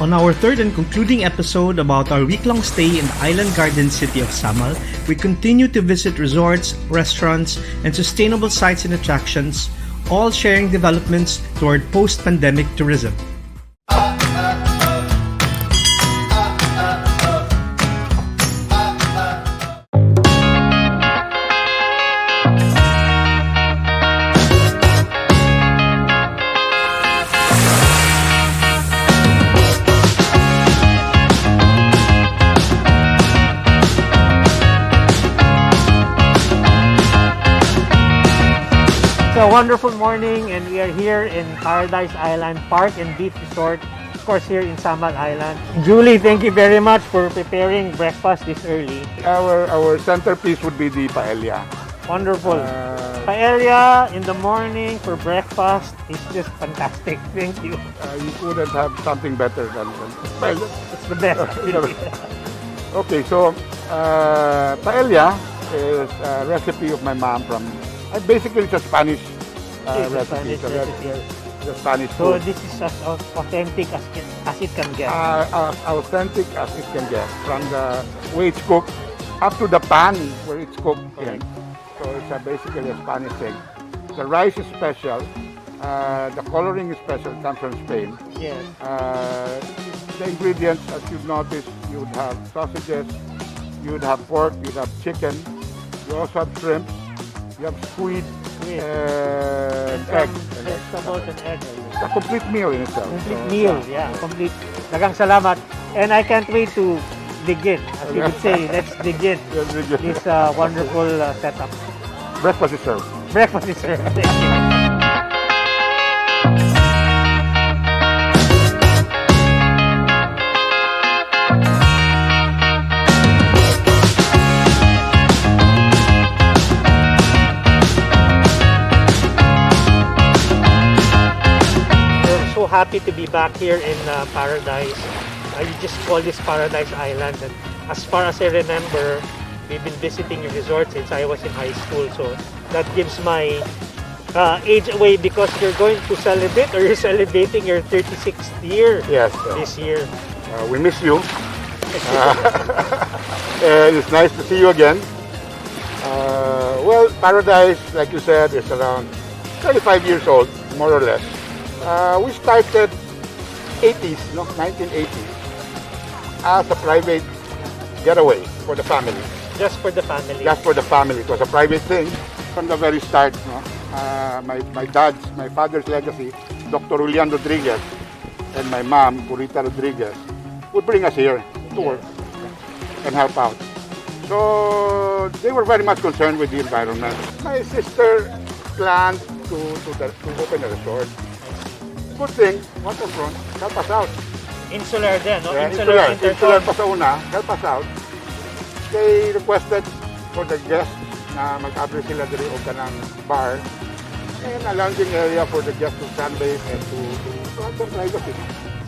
On our third and concluding episode about our week-long stay in the island garden city of Samal, we continue to visit resorts, restaurants, and sustainable sites and attractions, all sharing developments toward post-pandemic tourism. It's a wonderful morning and we are here in Paradise Island Park and Beach Resort, of course here in Samal Island. Julie, thank you very much for preparing breakfast this early. Our centerpiece would be the paella. Wonderful. Paella in the morning for breakfast is just fantastic. Thank you. You couldn't have something better than well, It's the best. okay, so paella is a recipe of my mom from. Basically, it's a Spanish recipe. The Spanish So food. this is as authentic as it can get. As authentic as it can get, from the way it's cooked up to the pan where it's cooked in. So it's basically a Spanish thing. The rice is special. The coloring is special. It comes from Spain. Yes. The ingredients, as you've noticed, you would have sausages, you would have pork, you would have chicken, you also have shrimp. You have squid and egg. Vegetables and egg. It's a complete meal in itself. Complete meal, yeah. Complete. Daghang salamat. And I can't wait to dig in. As you would say, let's dig in. This wonderful setup. Breakfast is served. Breakfast is served. Thank you. Happy to be back here in Paradise. You just call this Paradise Island, and as far as I remember, we've been visiting your resort since I was in high school, so that gives my age away because you're going to celebrate, or you're celebrating your 36th year. Yes. This year. We miss you. And it's nice to see you again. Well, Paradise, like you said, is around 35 years old, more or less. We started 1980s, as a private getaway for the family. Just for the family. Just for the family. It was a private thing from the very start. No? My father's legacy, Dr. Julian Rodriguez, and my mom, Purita Rodriguez, would bring us here to work and help out. So they were very much concerned with the environment. My sister planned to open a resort. Good thing, waterfront, help us out. Insular din, no? Yeah, insular pa sa una, help us out. They requested for the guests na mag-abri sila diri o kanang bar and a lounging area for the guests to sunbathe and to have some privacy.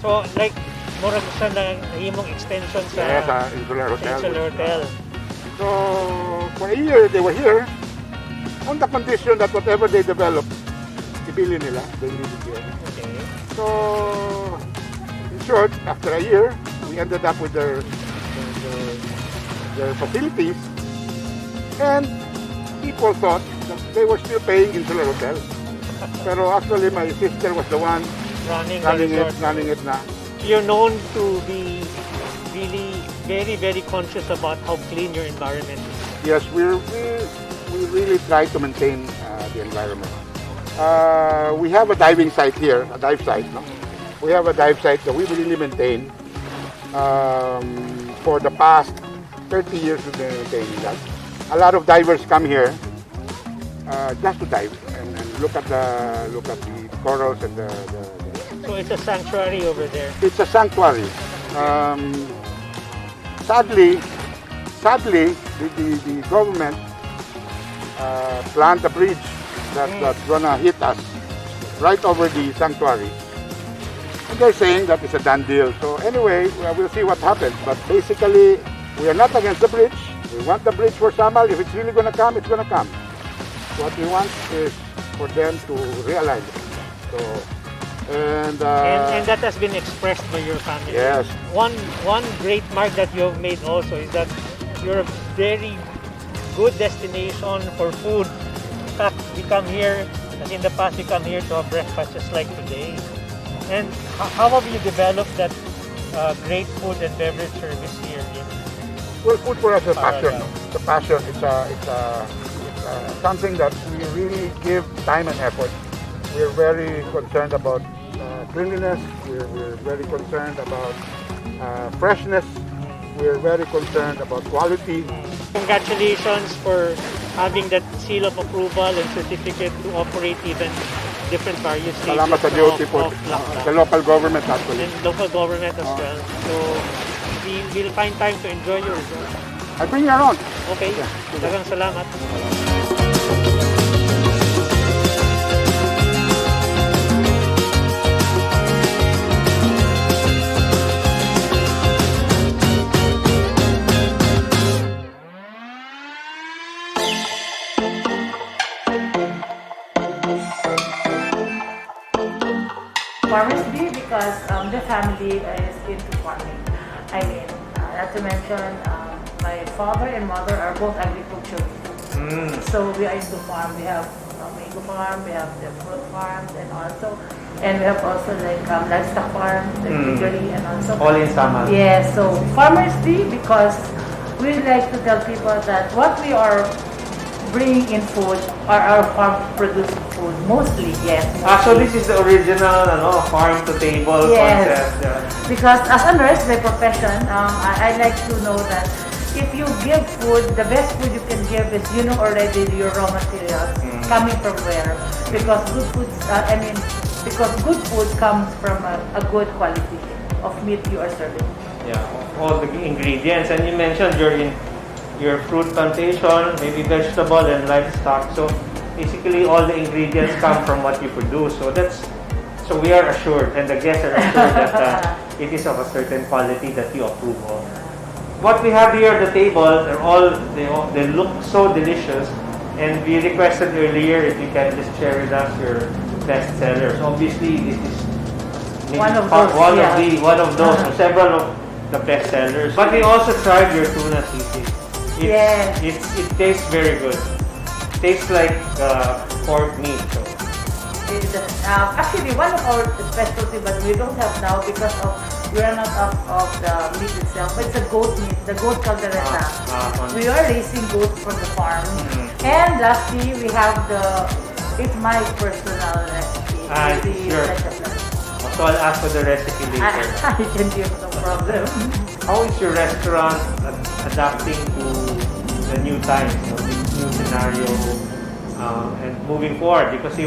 So, like, mura sa nahimong extension sa Insular Hotel. Insular Hotel. So, for a year, they were here on the condition that whatever they develop, ibili nila, they leave it here. Okay. So, in short, after a year, we ended up with their facilities, and people thought that they were still paying Insular Hotel. Pero actually, my sister was the one running it na. You're known to be really very, very conscious about how clean your environment is. Yes, we really try to maintain the environment. We have a diving site here, a dive site. No? We have a dive site that we really maintain. For the past 30 years, we've been maintaining that. A lot of divers come here just to dive and look at the corals and the. So it's a sanctuary over there. It's a sanctuary. Sadly, the government planned a bridge that's gonna hit us right over the sanctuary. And they're saying that it's a done deal. So anyway, we'll see what happens. But basically, we are not against the bridge. We want the bridge for Samal. If it's really gonna come, it's gonna come. What we want is for them to realize it. So And that has been expressed by your family. Yes. One great mark that you have made also is that you're a very good destination for food. In fact, we come here, as in the past, we come here to have breakfast just like today. And how have you developed that great food and beverage service here? Well, food for us is a passion. Paradise. It's a passion. It's something that we really give time and effort. We're very concerned about cleanliness. We're very concerned about freshness. We're very concerned about quality. Congratulations for having that seal of approval and certificate to operate even different various stages Salamat sa duty po of lockdown. the local government actually. And local government as well. So we'll find time to enjoy your resort. I bring you around. Okay, daghang salamat. Farmers be because the family is into farming. I mean, not to mention, my father and mother are both agriculturists. So we are into farm. We have mango farm, we have the fruit farms, and we have also like livestock farm, the piggery, and also. All in Samal. Yes. So farmers be because we like to tell people that what we are bringing in food are our farm produced food mostly. Yes. So this is the original farm to table Yes. concept. Yeah. Because as a nurse by profession, I like to know that if you give food, the best food you can give is you know already your raw materials coming from where. Because good food, because good food comes from a good quality of meat you are serving. Yeah, all the ingredients. And you mentioned you're in your fruit plantation, maybe vegetable and livestock. So basically all the ingredients come from what you produce. So we are assured, and the guests are assured that it is of a certain quality that you approve of. What we have here at the table, they look so delicious, and we requested earlier if you can just share with us your best sellers. Obviously, this is maybe One of those, one of those, several of the best sellers. But we also tried your tuna sisig. It tastes very good. Tastes like pork meat. So. Actually, one of our specialty, but we don't have now because we are not of the meat itself. But it's a goat meat, the goat caldereta. We are raising goats from the farm. And lastly, we have it's my personal recipe. Sure. So I'll ask for the recipe later. I can give no problem. How is your restaurant adapting to the new times, this new scenario, and moving forward? Because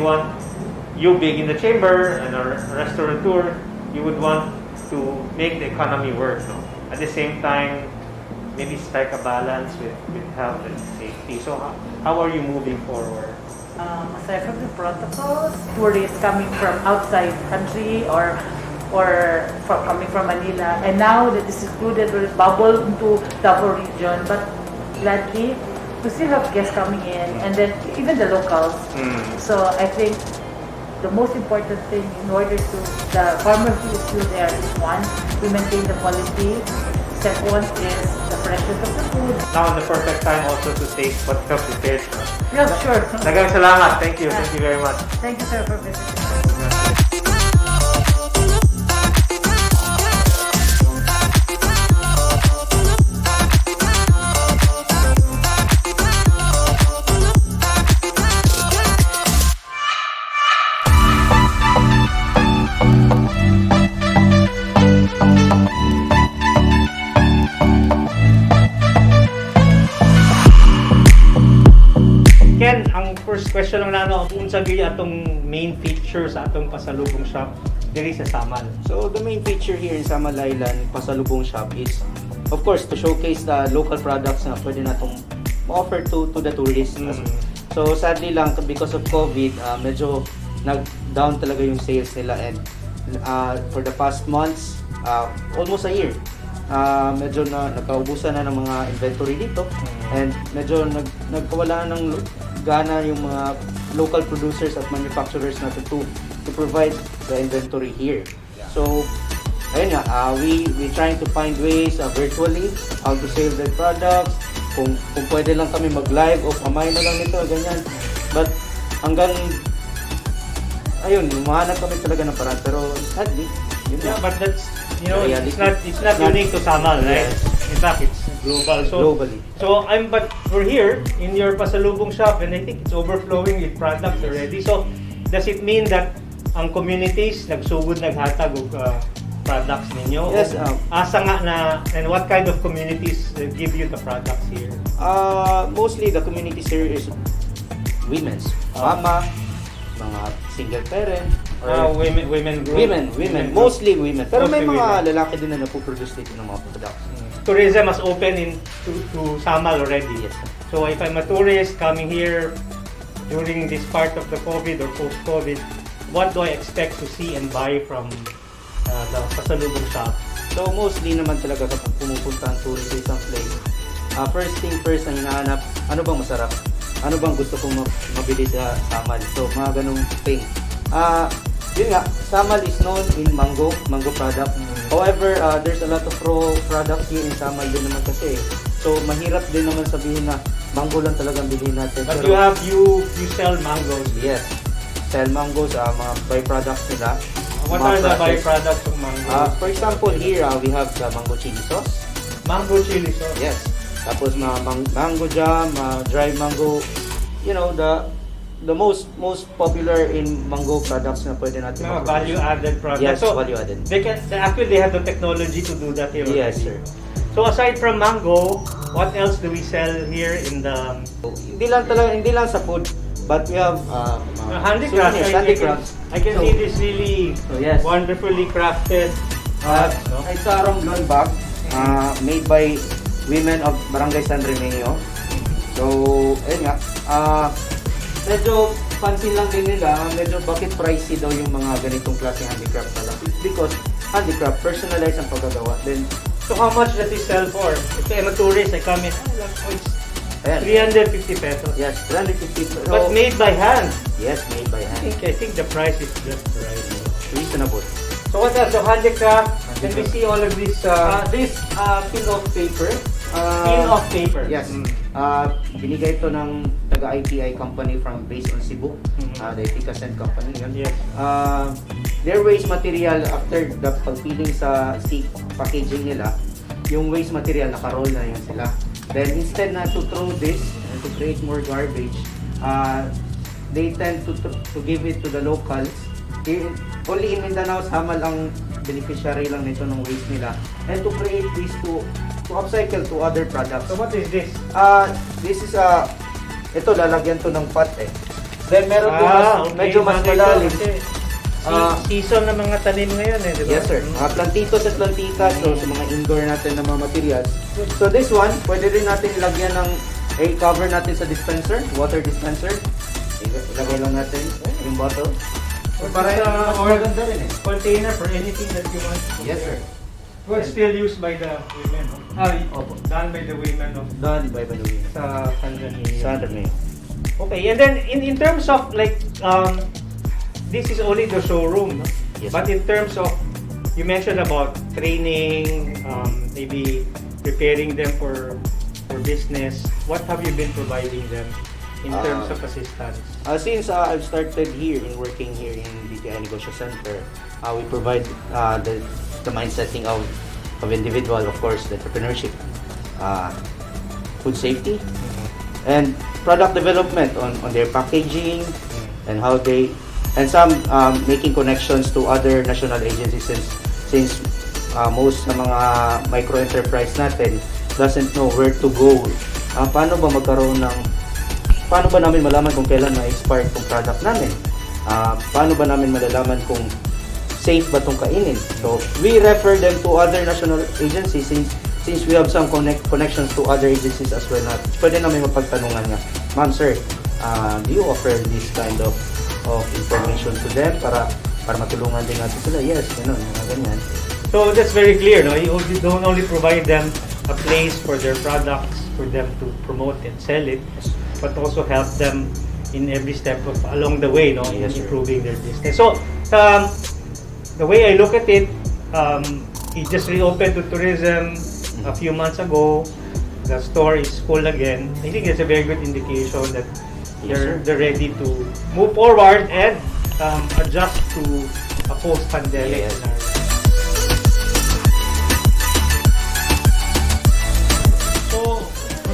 you being in the chamber and a restaurateur, you would want to make the economy work. No? At the same time, maybe strike a balance with health and safety. So how are you moving forward? Aside from the protocols, tourists coming from outside country or coming from Manila, and now that this is included, will bubble into Davao region. But gladly, we still have guests coming in, and then even the locals. So I think the most important thing in order to the farmer who is still there is one, we maintain the quality. Second is the freshness of the food. Now, the perfect time also to taste what comes prepared. Yeah, sure. Daghang salamat. Thank you. Thank you very much. Thank you, sir, for visiting. Ken, ang first question lang nano, kung sabi atong main feature sa atong pasalubong shop diri sa Samal. So the main feature here in Samal Island Pasalubong Shop is of course to showcase the local products na pwede natong ma-offer to the tourists. So sadly lang because of COVID, medyo nag-down talaga yung sales nila, and for the past months, almost a year, medyo nagkaubusan na ng mga inventory dito, and medyo nagkawala ng gana yung mga local producers at manufacturers natin to provide the inventory here. So, ayun nga, we trying to find ways virtually how to sell their products. Kung pwede lang kami mag-live o kamay na lang nito, ganyan. But hanggang ayun, humahanap kami talaga ng paraan. Pero sadly, yun Yeah, lang. but that's, you know, Reality. it's not unique to Samal, right? Yes. In fact, it's global. So, Globally. So but we're here in your pasalubong shop, and I think it's overflowing with products already. So does it mean that ang communities nagsugod naghatag og products ninyo? Yes, Asa nga na, and what kind of communities give you the products here? Mostly the communities here is women's. Mama, mga single parent, or Women group. women, mostly women. Pero may Mostly mga lalaki din na napoproduce dito ng mga products. Tourism has opened to Samal already. Yes, sir. So if I'm a tourist coming here during this part of the COVID or post-COVID, what do I expect to see and buy from the pasalubong shop? So mostly naman talaga kapag pumupunta ang tourist sa isang place, first thing first ang hinahanap, ano bang masarap? Ano bang gusto kong mabili sa Samal? So mga ganong thing. Yun nga, Samal is known in mango product. However, there's a lot of raw products here in Samal din naman kasi. So mahirap din naman sabihin na mango lang talagang bilhin natin. But Pero, you sell mangoes. yes, sell mangoes, mga byproducts nila. What mga are the processed. byproducts of mangoes? For example, here we have the mango chili sauce. Mango chili sauce. Yes. Tapos mga mango jam, dry mango, you know, the most popular in mango products na pwede natin Mga maproduce. value-added products. Yes, So, value added. they have the technology to do that here. Yes, already. sir. So aside from mango, what else do we sell here in the Hindi lang sa food, but we have handicrafts? souvenirs, handicrafts. I can So, see this really so yes. wonderfully crafted bags, no? It's a romblon bag made by women of Barangay San Remeo. So, ayun nga. Medyo pansin lang din nila, medyo bakit pricey daw yung mga ganitong klaseng handicraft pala. It's because handicraft, personalized ang paggagawa. Then, So how much does it sell for? If I'm a tourist, I come in, it's ayan. 350 pesos. Yes, 350. Pero, But made by hand. yes, made by hand. I think the price is just right. Reasonable. So what else? So handicraft. Can we see all of this? This pin-off paper. Pin-off paper. Yes. Binigay ito ng taga-IPI company from based on Cebu. The Epicacent company. Yun. Yes. Their waste material after the pagpiling sa stick packaging nila, yung waste material naka-roll na yun sila. Then instead na to throw this and to create more garbage, they tend to give it to the locals. Only in Mindanao, Samal ang beneficiary lang nito ng waste nila. And to create this to upcycle to other products. So what is this? This is ito lalagyan to ng pot eh. Then meron po okay. medyo mas Bagay malalim. to kasi season ng mga tanim ngayon eh, di ba? Yes sir. Mga plantitos at plantitas so sa mga indoor natin na mga materials. So this one, pwede rin natin ilagyan ng cover natin sa dispenser, water dispenser. Ilagay lang natin yung bottle. So para maganda rin eh. Container for anything that you want. Yes sir. Well, it's still used by the women. Opo. Done by the women of Done by the way. sa Tanzania. Sandra May. Okay, and then in terms of like this is only the showroom, no? Yes, But in terms of you mentioned about training, maybe preparing them for business. What have you been providing them in terms of assistance? Since I've started here in working here in BTI Negosyo Center, we provide the mindsetting of individual, of course, the entrepreneurship, food safety, and product development on their packaging and how they and some making connections to other national agencies since most sa mga micro enterprise natin doesn't know where to go. Paano ba namin malaman kung kailan ma-expire itong product namin? Paano ba namin malalaman kung safe ba itong kainin? So, we refer them to other national agencies since we have some connections to other agencies as well. Pwede namin mapagtanungan nga, ma'am, sir, do you offer this kind of information to them para matulungan din natin sila? Yes, ganun, mga ganyan. So that's very clear, no? You don't only provide them a place for their products, for them to promote and sell it, but also help them in every step of along the way, no, in Yes, sir. improving their business. So, the way I look at it, he just reopened to tourism a few months ago. The store is full again. I think it's a very good indication that they're ready to move forward and adjust to a post-pandemic Yes. scenario. So,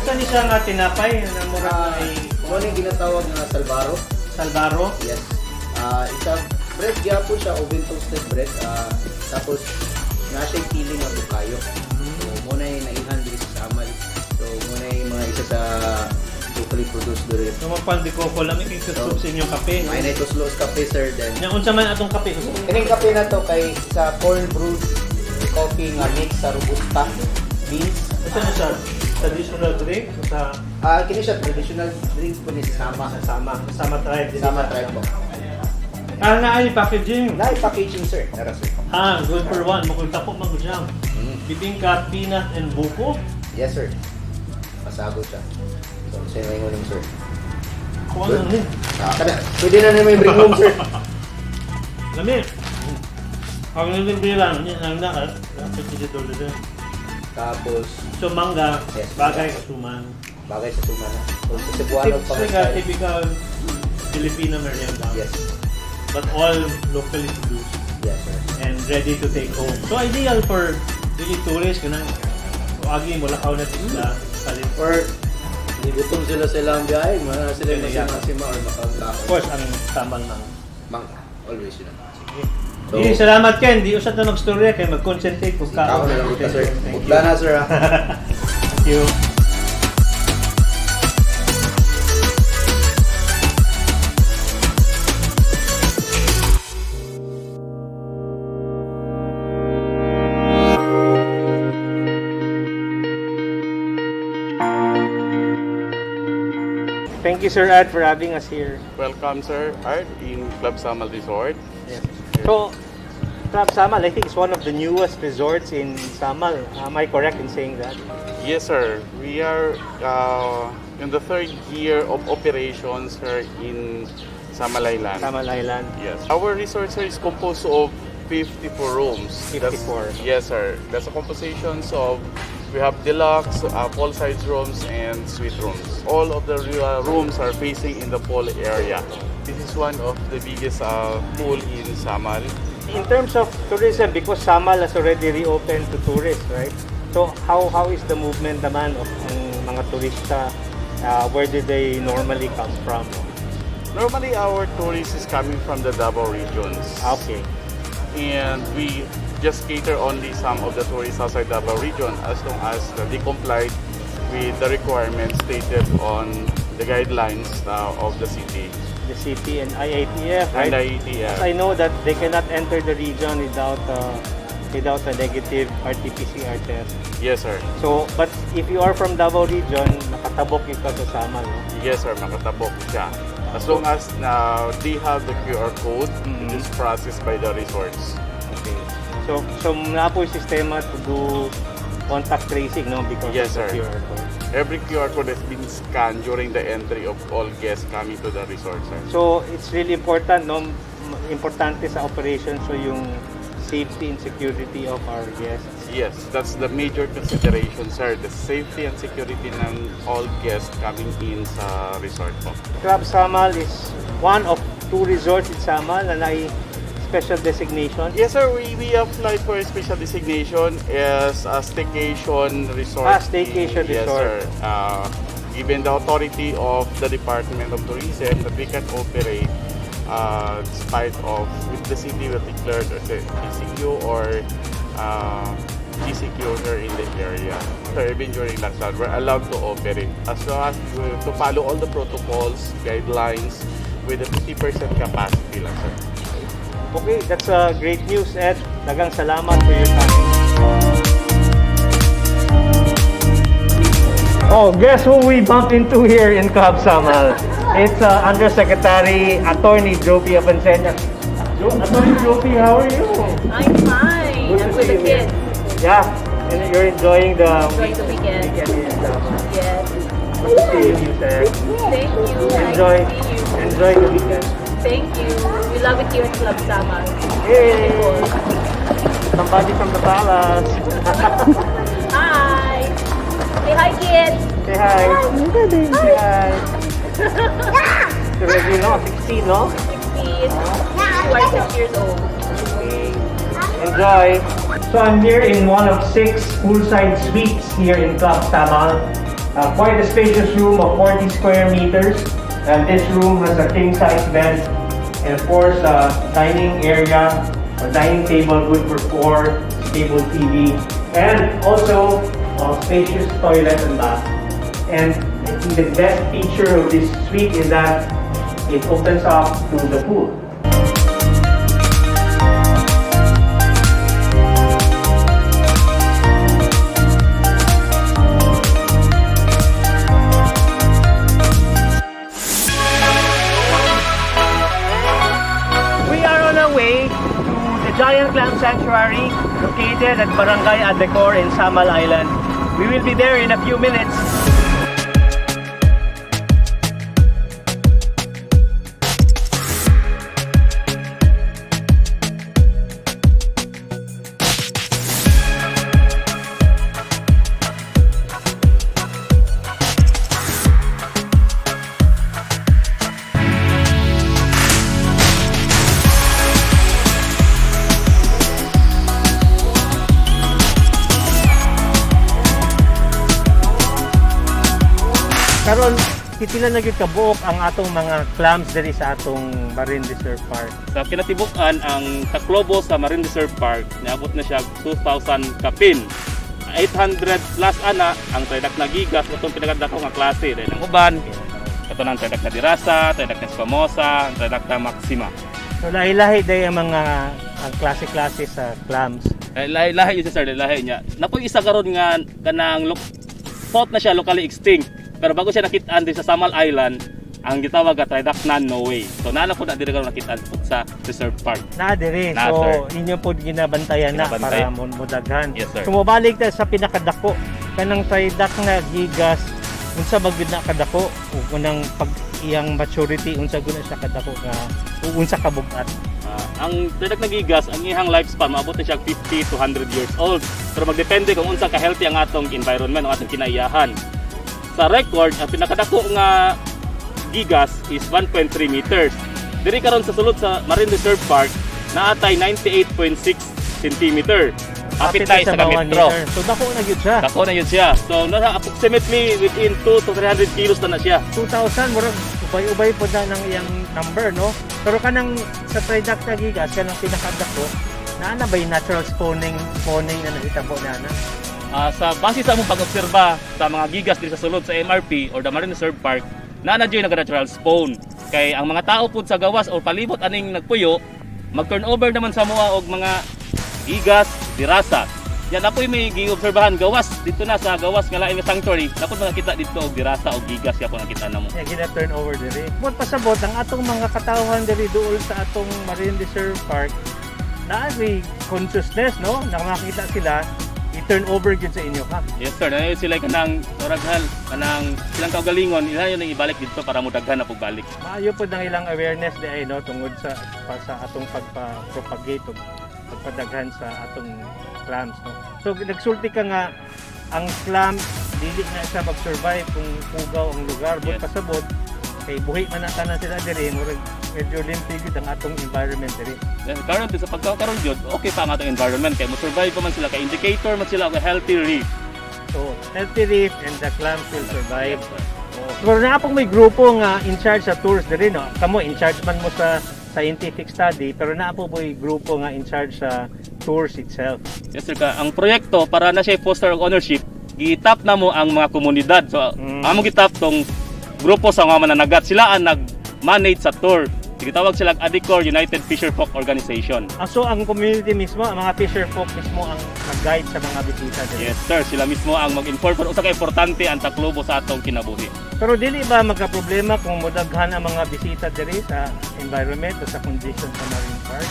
kung ni siya nga tinapay na mura ay Kung ano yung ginatawag na salbaro? Salvaro? Yes. Isa bread po siya, oven toasted bread. Tapos na siya feeling ng bukayo. So muna yung naihan dito sa Samal. So muna yung mga isa sa locally produced dito. So, mapaldi ko lang ikisusub sa inyong kape. May na ituslo sa kape, sir. Then Yang unsa man atong kape? kining kape na to kay sa corn brewed coffee nga mix sa robusta beans. Unsa na siya? Traditional drink? Sa Kini siya traditional drink po ni Sama. Sama tribe. Sama tribe po. Na ay packaging. Na packaging, sir. Tara, sir. Good for one. Makunta po mag-jam. Bibingka, peanut, and buko. Yes, sir. Pasabot siya. So, sino yung ulam, sir? Kuha na rin. Pwede na naman yung bring home, sir. Lami. Ang nilin bilang, ang nakal. Dapat dito ulit. Tapos, So, mangga, Yes. bagay kasuman. bagay sa sumana. So, sa Cebuano pa Typical Filipino merienda. Yes. But all locally produced Yes, sir. and ready to take home. So, ideal for really tourists. Kanang, agi mo lakaw na sila. Palit. Or, gutom sila sa ilang biyahe, mga sila Yes, yeah. masima or makaglaho. Of course, ang tamal ng Mangga. Always yun. So, Di, salamat Ken. Di usat na mag-storya kaya mag-concentrate kung Ikaw na lang kita, sir. Thank you. Bugla na, sir. Thank you. Thank you, Sir Ad, for having us here. Welcome, sir, Art, in Club Samal Resort. So, Club Samal, I think it's one of the newest resorts in Samal. Am I correct in saying that? Yes, sir. We are in the third year of operations, sir, in Samal Island. Samal Island. Yes. Our resort, sir, is composed of 54 rooms. 54. Yes, sir. That's a composition of, we have deluxe, full-size rooms, and suite rooms. All of the rooms are facing in the pool area. This is one of the biggest pool in Samal. In terms of tourism, because Samal has already reopened to tourists, right? So how is the movement naman of mga turista? Where do they normally come from? Normally, our tourists is coming from the Davao regions. Okay. And we just cater only some of the tourists outside Davao region as long as they complied with the requirements stated on the guidelines of the city The city and IATF, right? and IETF. I know that they cannot enter the region without a negative RT-PCR test. Yes, sir. So, but if you are from Davao region, nakatabok ito sa Samal, no? Yes, sir. Makatabok siya. As long as they have the QR code, it is processed by the resorts. Okay. So na po yung sistema to do contact tracing, no? Because Yes, of the sir. QR code. Every QR code has been scanned during the entry of all guests coming to the resort, sir. So, it's really important, no? Importante sa operation, so yung safety and security of our guests. Yes, that's the major consideration, sir. The safety and security ng all guests coming in sa resort po. Club Samal is one of 2 resorts in Samal na may special designation. Yes, sir. We applied for a special designation as a staycation resort. Staycation Yes, resort. sir. Given the authority of the Department of Tourism that we can operate despite of with the city will declare the ECQ or GCQ here in the area. So even during lockdown, we're allowed to operate as long as to follow all the protocols, guidelines with a 50% capacity lang, sir. Okay, that's great news, Ed. Daghang salamat for your time. Oh, guess who we bumped into here in Club Samal? It's Undersecretary Attorney Jopi Apansenya. Attorney Jopi, how are you? I'm fine. Good to I'm with see the you, man. kids. Yeah, and you're enjoying the Enjoying the weekend. weekend in Samal. Yes. Good to see you, Yusef. Thank you. Enjoy. Nice to see you. Enjoy the weekend. Thank you. We love it here at Club Samal. Hey! Somebody from the palace. Hi. Say hi, kids. Say hi. Say hi. So you know, 16, no? 16. You are 6 years old. Okay. Enjoy. So I'm here in one of 6 poolside suites here in Club Samal. Quite a spacious room of 40 square meters. And this room has a king-size bed and of course a dining area, a dining table good for 4, stable TV, and also a spacious toilet and bath. And I think the best feature of this suite is that it opens up to the pool. Way to the Giant Clam Sanctuary located at Barangay Adecor in Samal Island. We will be there in a few minutes. Karon kitila na gyud kabuok ang atong mga clams diri sa atong Marine Reserve Park. Sa kinatibukan, ang taklobo sa Marine Reserve Park, niabot na siya 2,000 kapin. 800 plus ana ang tradak na gigas itong pinakadako nga klase. Dahil ang uban, ito ng tradak na dirasa, tradak na spamosa, tradak na maxima. So lahi-lahi day ang mga ang klase-klase sa clams. Lahi-lahi yun siya sir, lahi niya. Napoy isa karon nga kanang thought na siya locally extinct. Pero bago siya nakitaan din sa Samal Island, ang gitawag at Tridacnan no way. So naana po na diri karon nakitaan sa Reserve Park. Na diri. Na, So sir. inyo po ginabantayan na para Ginabantayan. mudaghan. Yes, sir. So mobalik ta sa pinakadako kanang Tridac na gigas unsa ba gyud na kadako ug unang pag iyang maturity unsa gyud na siya kadako nga unsa ka bug-at. Ang Tridac na gigas, ang iyang lifespan maabot na siya 50 to 100 years old. Pero magdepende kung unsa ka healthy ang atong environment o atong kinaiyahan. Sa record, ang pinakadako nga gigas is 1.3 meters. Diri karon sa sulod sa Marine Reserve Park, naatay 98.6 cm. Hapit na sa metro. So dako na gyud siya. Dako na yun siya. So nasa approximately within 2 to 300 kilos na siya. 2,000 murag ubay-ubay po na ng iyang number, no? Pero kanang sa Tridac na gigas kanang pinakadako, naana ba yung natural spawning na nahitabo na na? Sa base sa among pag-obserba sa mga gigas dito sa sulod sa MRP or the Marine Reserve Park, naana dyan nag-natural spawn. Kay ang mga tao po sa gawas o palibot aning nagpuyo, mag-turnover naman sa mga og mga gigas, dirasa. Yan apoy may gi-obserbahan gawas dito na sa gawas nga lain nga sanctuary. Napod makita dito og dirasa o gigas ya po nakita namo. Yeah, gina-turnover diri. Mo pasabot ang atong mga katawhan diri duol sa atong Marine Reserve Park, naay consciousness, no? Nang makita sila i-turn over gyud sa inyo ha. Yes sir, nayon sila kanang oraghal, kanang silang kaugalingon, ilayon nang ibalik dito para mudaghan na pagbalik. Maayo pod ang ilang awareness di ay no tungod sa atong pagpa-propagate ug pagpadaghan sa atong clams, no. So nagsulti ka nga ang clam dili na siya mag-survive kung pugaw ang lugar, but Yes. pasabot kay buhi man na tanan sila diri, murag medyo limpid ang atong environment diri. Karon sa pagkakaroon jud, okay pa ang atong environment kay mo-survive pa man sila kay indicator man sila og healthy reef. So healthy reef and the clams will survive. Pero na pong may grupo nga in charge sa tours diri, no. Kamo in charge man mo sa scientific study, pero na po may grupo nga in charge sa tours itself. Yes sir, ang proyekto para na siya foster og ownership, gitap na mo ang mga komunidad. So amo gitap tong grupo sa mga mananagat, sila ang nag-manage sa tour. Gitawag sila Adecor United Fisher Folk Organization. So ang community mismo, ang mga fisher folk mismo ang nag-guide sa mga bisita diri. Yes sir, sila mismo ang mag-inform kung usa ka importante ang taklobo sa atong kinabuhi. Pero dili ba magka-problema kung mudaghan ang mga bisita diri sa environment o sa condition sa Marine Park?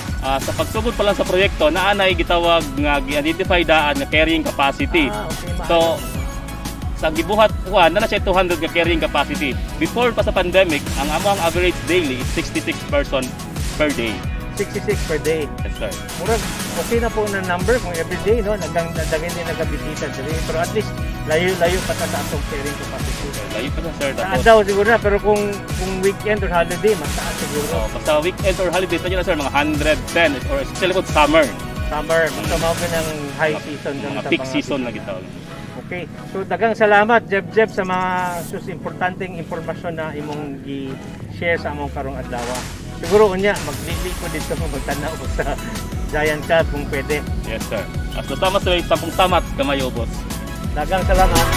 Sa pagsugod pa lang sa proyekto, naanay gitawag nga gi-identify daan nga carrying capacity. Okay, So sa gibuhat kuan na siya 200 ka carrying capacity. Before pa sa pandemic, ang among average daily is 66 person per day. 66 per day. Yes, sir. Murag, okay na po na number kung everyday, no? Nagdagin din nagabisita diri. Pero at least, layo-layo pa sa atong carrying capacity. Layo pa sa sir. Taas daw siguro na, pero kung weekend or holiday, mas taas siguro. Basta weekend or holiday, pa na sir, mga 110 or especially po summer. Summer, basta mawag ng high season. Mga peak season na gitawag. Okay. So, daghang salamat, Jeb, sa mga importanteng impormasyon na imong i-share sa among karong adlaw. Siguro unya, maglili ko dito kung magtanaw ko sa Giant Crab kung pwede. Yes, sir. As tama sa tampong tamat, kamayo, boss. Daghang salamat.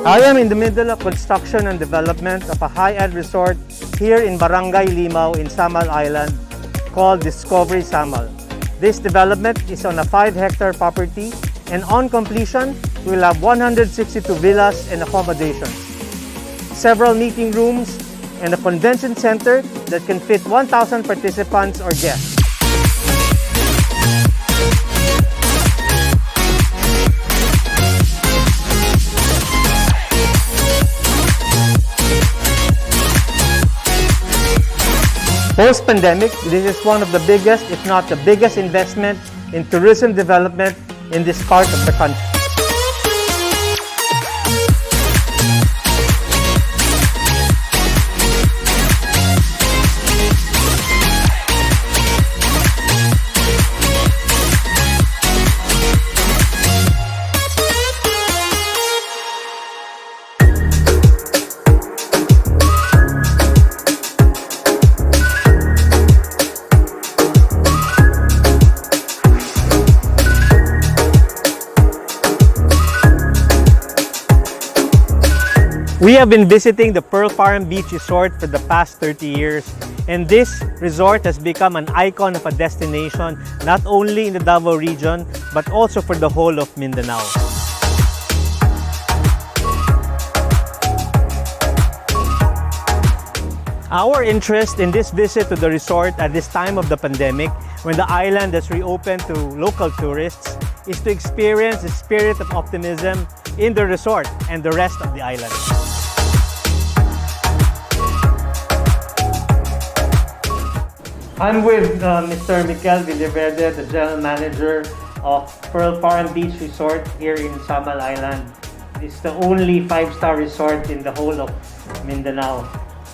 I am in the middle of construction and development of a high-end resort here in Barangay Limao in Samal Island called Discovery Samal. This development is on a 5-hectare property, and on completion, we will have 162 villas and accommodations, several meeting rooms, and a convention center that can fit 1,000 participants or guests. Post-pandemic, this is one of the biggest, if not the biggest investment in tourism development in this part of the country. We have been visiting the Pearl Farm Beach Resort for the past 30 years, and this resort has become an icon of a destination not only in the Davao region but also for the whole of Mindanao. Our interest in this visit to the resort at this time of the pandemic, when the island has reopened to local tourists, is to experience the spirit of optimism in the resort and the rest of the island. I'm with Mr. Mikel Villaverde, the General Manager of Pearl Farm Beach Resort here in Samal Island. It's the only 5-star resort in the whole of Mindanao.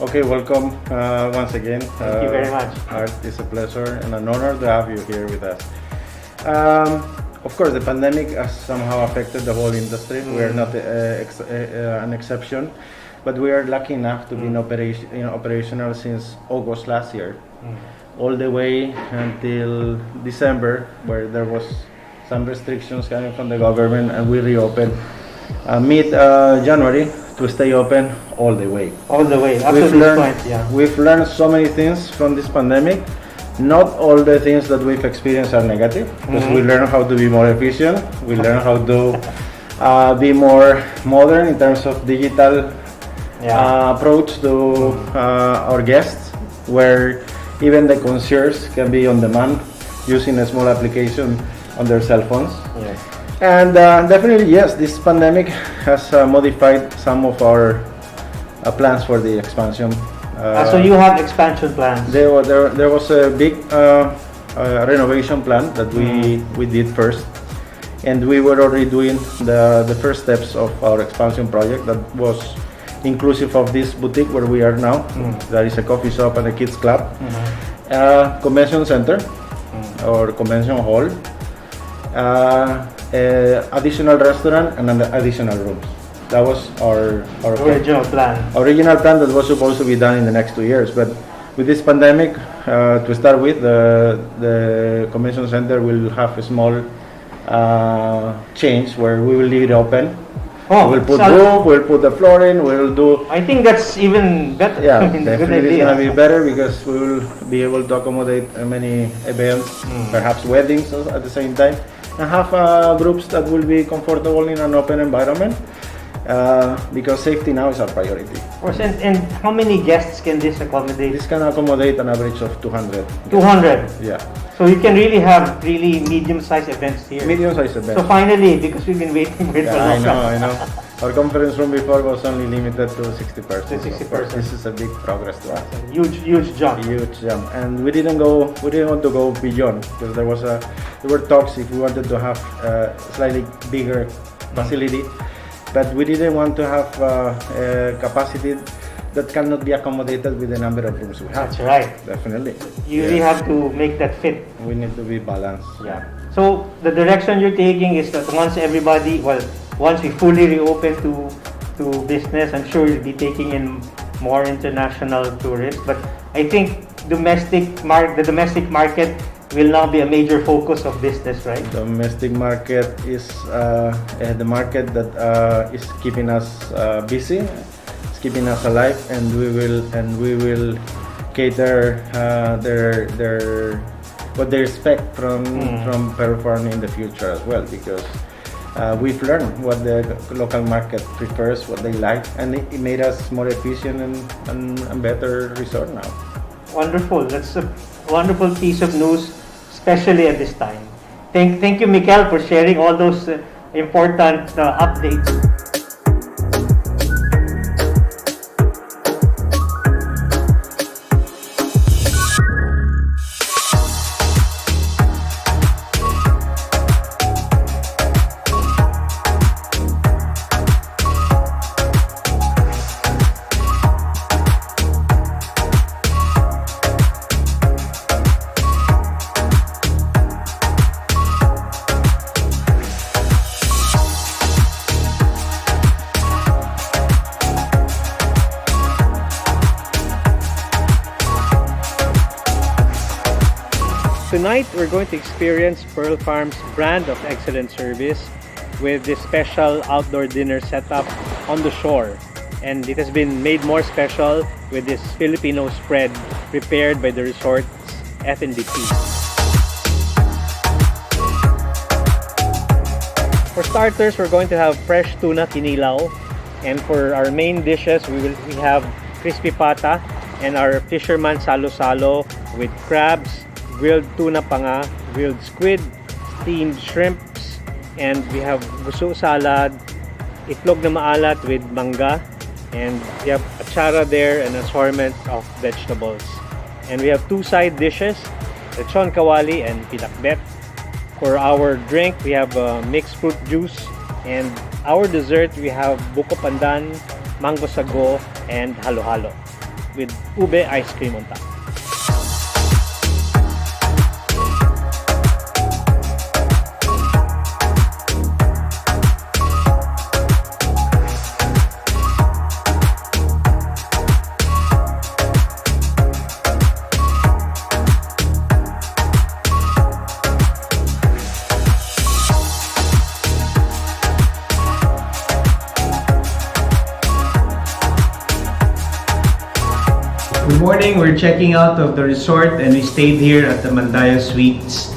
Okay, welcome once again. Thank you very much. Art, it's a pleasure and an honor to have you here with us. Of course, the pandemic has somehow affected the whole industry. We are not an exception, but we are lucky enough to be operational since August last year, all the way until December, where there was some restrictions coming from the government, and we reopened mid-January to stay open all the way. All the way, up to this point, yeah. We've learned so many things from this pandemic. Not all the things that we've experienced are negative, because we learn how to be more efficient. We learn how to be more modern in terms of digital approach to our guests, where even the concierge can be on demand using a small application on their cell phones. Yes. And definitely, yes, this pandemic has modified some of our plans for the expansion. So you have expansion plans? There was a big renovation plan that we did first, and we were already doing the first steps of our expansion project that was inclusive of this boutique where we are now. There is a coffee shop and a kids club, convention center or convention hall, additional restaurant, and additional rooms. That was our original plan. Original plan that was supposed to be done in the next 2 years, but with this pandemic, to start with, the convention center will have a small change where we will leave it open. Oh, We'll put so- roof, we'll put the flooring, we'll do. I think that's even better. Yeah, I mean, good definitely it's idea. gonna be better because we will be able to accommodate many events, perhaps weddings at the same time, and have groups that will be comfortable in an open environment. Because safety now is our priority. Of course, and how many guests can this accommodate? This can accommodate an average of 200. 200. Yeah, So you can really have really medium-sized events here. medium-sized event. So finally, because we've been waiting for it for Yeah, long I know. Our conference room before was only limited to 60 persons. To 60 Of course, persons. This is a big progress to us. Huge jump. Huge jump, and we didn't want to go beyond because there were talks if we wanted to have a slightly bigger facility, but we didn't want to have a capacity that cannot be accommodated with the number of rooms we have. That's right. Definitely. You really have to make that fit. We need to be balanced. Yeah. So the direction you're taking is that once we fully reopen to business, I'm sure you'll be taking in more international tourists. But I think the domestic market will now be a major focus of business, right? Domestic market is the market that is keeping us busy, it's keeping us alive, and we will cater what they expect from Perform in the future as well, because we've learned what the local market prefers, what they like, and it made us more efficient and a better resort now. Wonderful. That's a wonderful piece of news, especially at this time. Thank you, Mikel, for sharing all those important updates. Tonight, we're going to experience Pearl Farm's brand of excellent service with this special outdoor dinner setup on the shore. And it has been made more special with this Filipino spread prepared by the resort's F&B team. For starters, we're going to have fresh tuna kinilaw. And for our main dishes, we have crispy pata and our fisherman salo-salo with crabs, grilled tuna panga, grilled squid, steamed shrimps, and we have guso salad, itlog na maalat with mangga, and we have achara there and assortment of vegetables. And we have two side dishes, lechon kawali and pinakbet. For our drink, we have mixed fruit juice, and our dessert, we have buko pandan, mango sago, and halo-halo with ube ice cream on top. Good morning, we're checking out of the resort and we stayed here at the Mandaya Suites.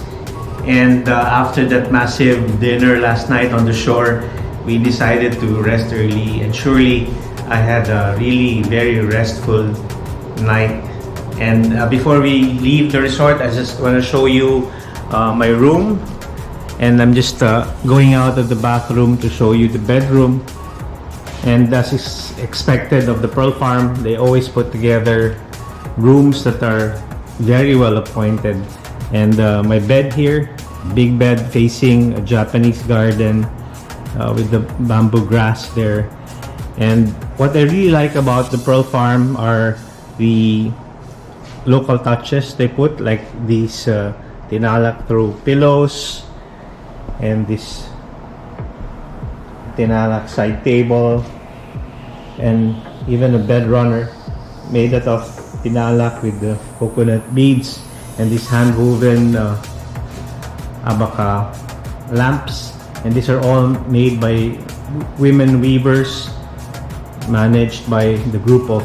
And after that massive dinner last night on the shore, we decided to rest early, and surely I had a really very restful night. And before we leave the resort, I just want to show you my room. And I'm just going out of the bathroom to show you the bedroom. And as is expected of the Pearl Farm, they always put together rooms that are very well appointed. And my bed here, big bed facing a Japanese garden with the bamboo grass there. And what I really like about the Pearl Farm are the local touches they put, like these tinalak through pillows and this tinalak side table, and even a bed runner made out of tinalak with the coconut beads and this hand woven abaca lamps, and these are all made by women weavers, managed by the group of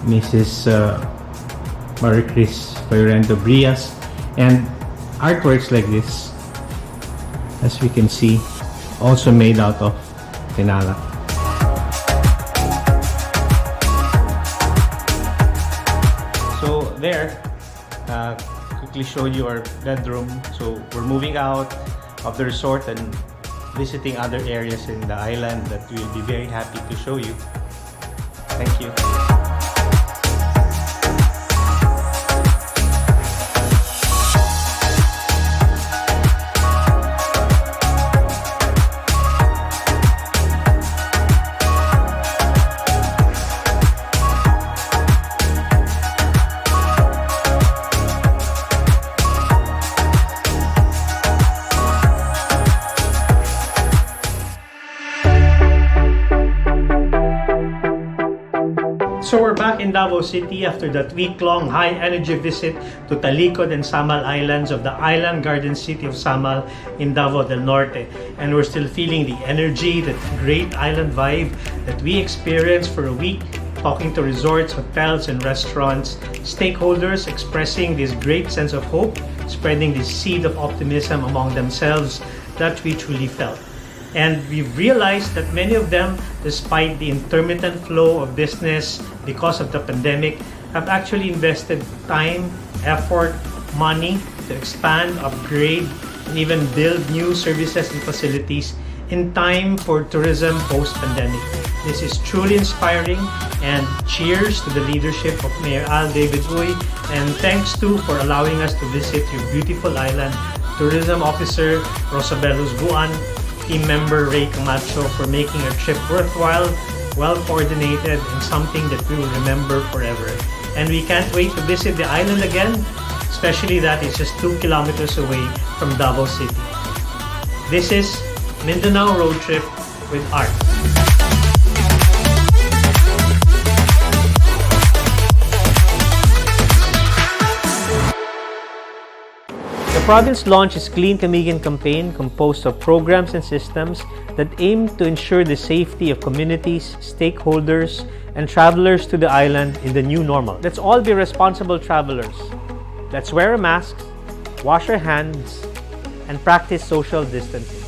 Mrs. Maricris Llorento Brias, and artworks like this, as we can see, also made out of tinala. So there, quickly show you our bedroom. So we're moving out of the resort and visiting other areas in the island that we'll be very happy to show you. Thank you. So we're back in Davao City after that week-long high-energy visit to Talikud and Samal Islands of the island garden city of Samal in Davao del Norte. And we're still feeling the energy, that great island vibe that we experienced for a week, talking to resorts, hotels, and restaurants, stakeholders expressing this great sense of hope, spreading this seed of optimism among themselves that we truly felt. And we've realized that many of them, despite the intermittent flow of business because of the pandemic, have actually invested time, effort, money to expand, upgrade, and even build new services and facilities in time for tourism post-pandemic. This is truly inspiring, and cheers to the leadership of Mayor Al David Uy, and thanks to for allowing us to visit your beautiful island, Tourism Officer Rosabelus Guan, team member Ray Camacho for making our trip worthwhile, well-coordinated, and something that we will remember forever. And we can't wait to visit the island again, especially that it's just 2 kilometers away from Davao City. This is Mindanao Road Trip with Art. The province launched its Clean Camigan campaign composed of programs and systems that aim to ensure the safety of communities, stakeholders, and travelers to the island in the new normal. Let's all be responsible travelers. Let's wear a mask, wash our hands, and practice social distancing.